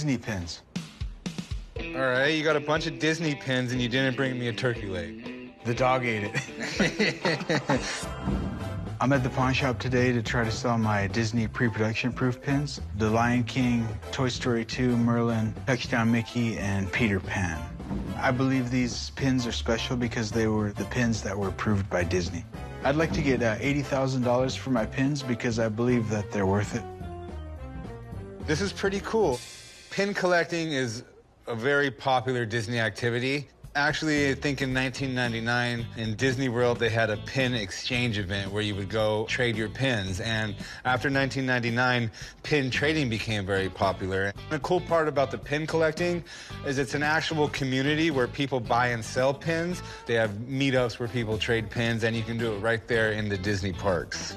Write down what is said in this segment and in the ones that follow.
Disney pins. All right, you got a bunch of Disney pins and you didn't bring me a turkey leg. The dog ate it. I'm at the pawn shop today to try to sell my Disney pre-production proof pins. The Lion King, Toy Story 2, Merlin, Touchdown Mickey, and Peter Pan. I believe these pins are special because they were the pins that were approved by Disney. I'd like to get $80,000 for my pins because I believe that they're worth it. This is pretty cool. Pin collecting is a very popular Disney activity. Actually, I think in 1999 in Disney World, they had a pin exchange event where you would go trade your pins. And after 1999, pin trading became very popular. The cool part about the pin collecting is it's an actual community where people buy and sell pins. They have meetups where people trade pins, and you can do it right there in the Disney parks.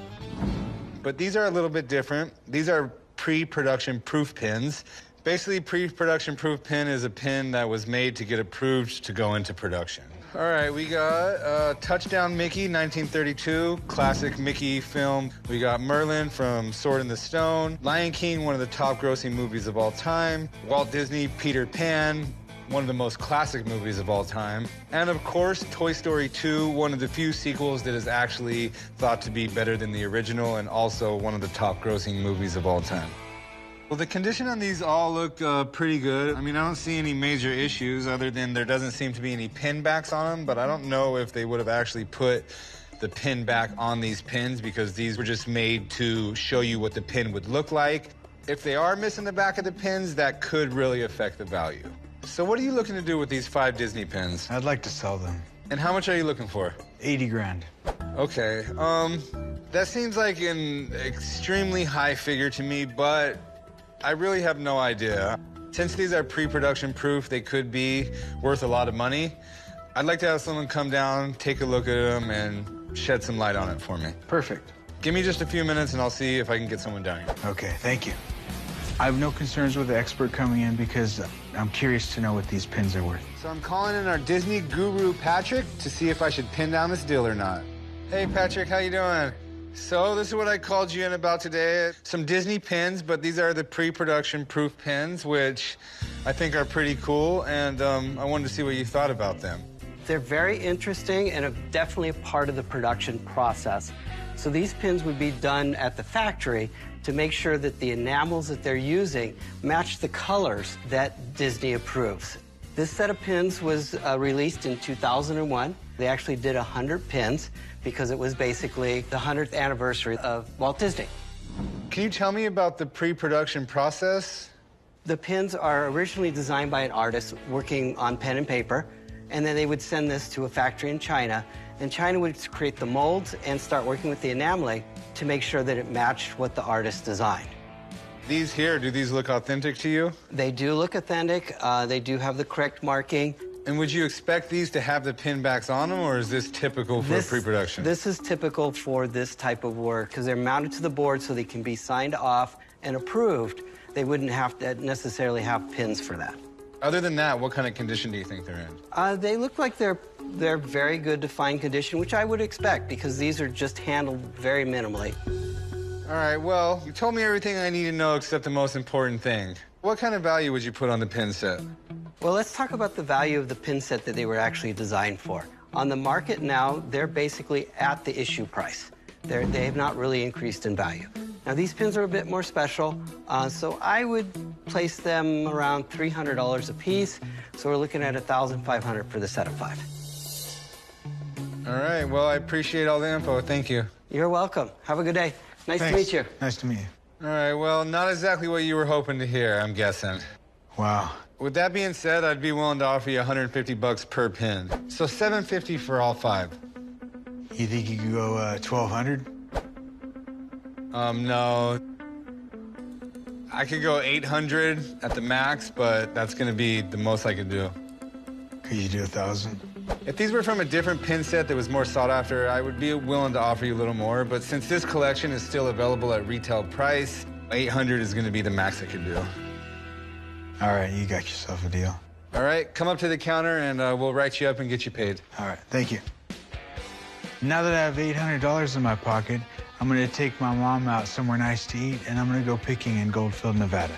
But these are a little bit different. These are pre-production proof pins. Basically, pre-production proof pin is a pin that was made to get approved to go into production. All right, we got Touchdown Mickey, 1932, classic Mickey film. We got Merlin from Sword in the Stone, Lion King, one of the top grossing movies of all time, Walt Disney, Peter Pan, one of the most classic movies of all time, and of course, Toy Story 2, one of the few sequels that is actually thought to be better than the original and also one of the top grossing movies of all time. Well, the condition on these all look pretty good. I mean, I don't see any major issues other than there doesn't seem to be any pin backs on them, but I don't know if they would have actually put the pin back on these pins because these were just made to show you what the pin would look like. If they are missing the back of the pins, that could really affect the value. So what are you looking to do with these 5 Disney pins? I'd like to sell them. And how much are you looking for? 80 grand. Okay, that seems like an extremely high figure to me, but I really have no idea. Since these are pre-production proof, they could be worth a lot of money. I'd like to have someone come down, take a look at them, and shed some light on it for me. Perfect. Give me just a few minutes, and I'll see if I can get someone down here. Okay, thank you. I have no concerns with the expert coming in because I'm curious to know what these pins are worth. So I'm calling in our Disney guru, Patrick, to see if I should pin down this deal or not. Hey, Patrick, how you doing? So this is what I called you in about today. Some Disney pins, but these are the pre-production proof pins, which I think are pretty cool, and I wanted to see what you thought about them. They're very interesting and definitely a part of the production process. So these pins would be done at the factory to make sure that the enamels that they're using match the colors that Disney approves. This set of pins was released in 2001. They actually did 100 pins because it was basically the 100th anniversary of Walt Disney. Can you tell me about the pre-production process? The pins are originally designed by an artist working on pen and paper, and then they would send this to a factory in China, and China would create the molds and start working with the enameling to make sure that it matched what the artist designed. These here, do these look authentic to you? They do look authentic. They do have the correct marking. And would you expect these to have the pin backs on them, or is this typical for pre-production? This is typical for this type of work because they're mounted to the board so they can be signed off and approved. They wouldn't have to necessarily have pins for that. Other than that, what kind of condition do you think they're in? They look like they're very good to fine condition, which I would expect because these are just handled very minimally. All right, well, you told me everything I need to know except the most important thing. What kind of value would you put on the pin set? Well, let's talk about the value of the pin set that they were actually designed for. On the market now, they're basically at the issue price. They have not really increased in value. Now, these pins are a bit more special, so I would place them around $300 a piece. So we're looking at $1,500 for the set of 5. All right, well, I appreciate all the info. Thank you. You're welcome. Have a good day. Nice Thanks. to meet you. Nice to meet you. All right, well, not exactly what you were hoping to hear, I'm guessing. Wow. With that being said, I'd be willing to offer you $150 per pin. So $750 for all 5. You think you could go 1,200? No. I could go 800 at the max, but that's gonna be the most I could do. Could you do 1,000? If these were from a different pin set that was more sought after, I would be willing to offer you a little more, but since this collection is still available at retail price, 800 is gonna be the max I could do. All right, you got yourself a deal. All right, come up to the counter and we'll write you up and get you paid. All right, thank you. Now that I have $800 in my pocket, I'm gonna take my mom out somewhere nice to eat, and I'm gonna go picking in Goldfield, Nevada.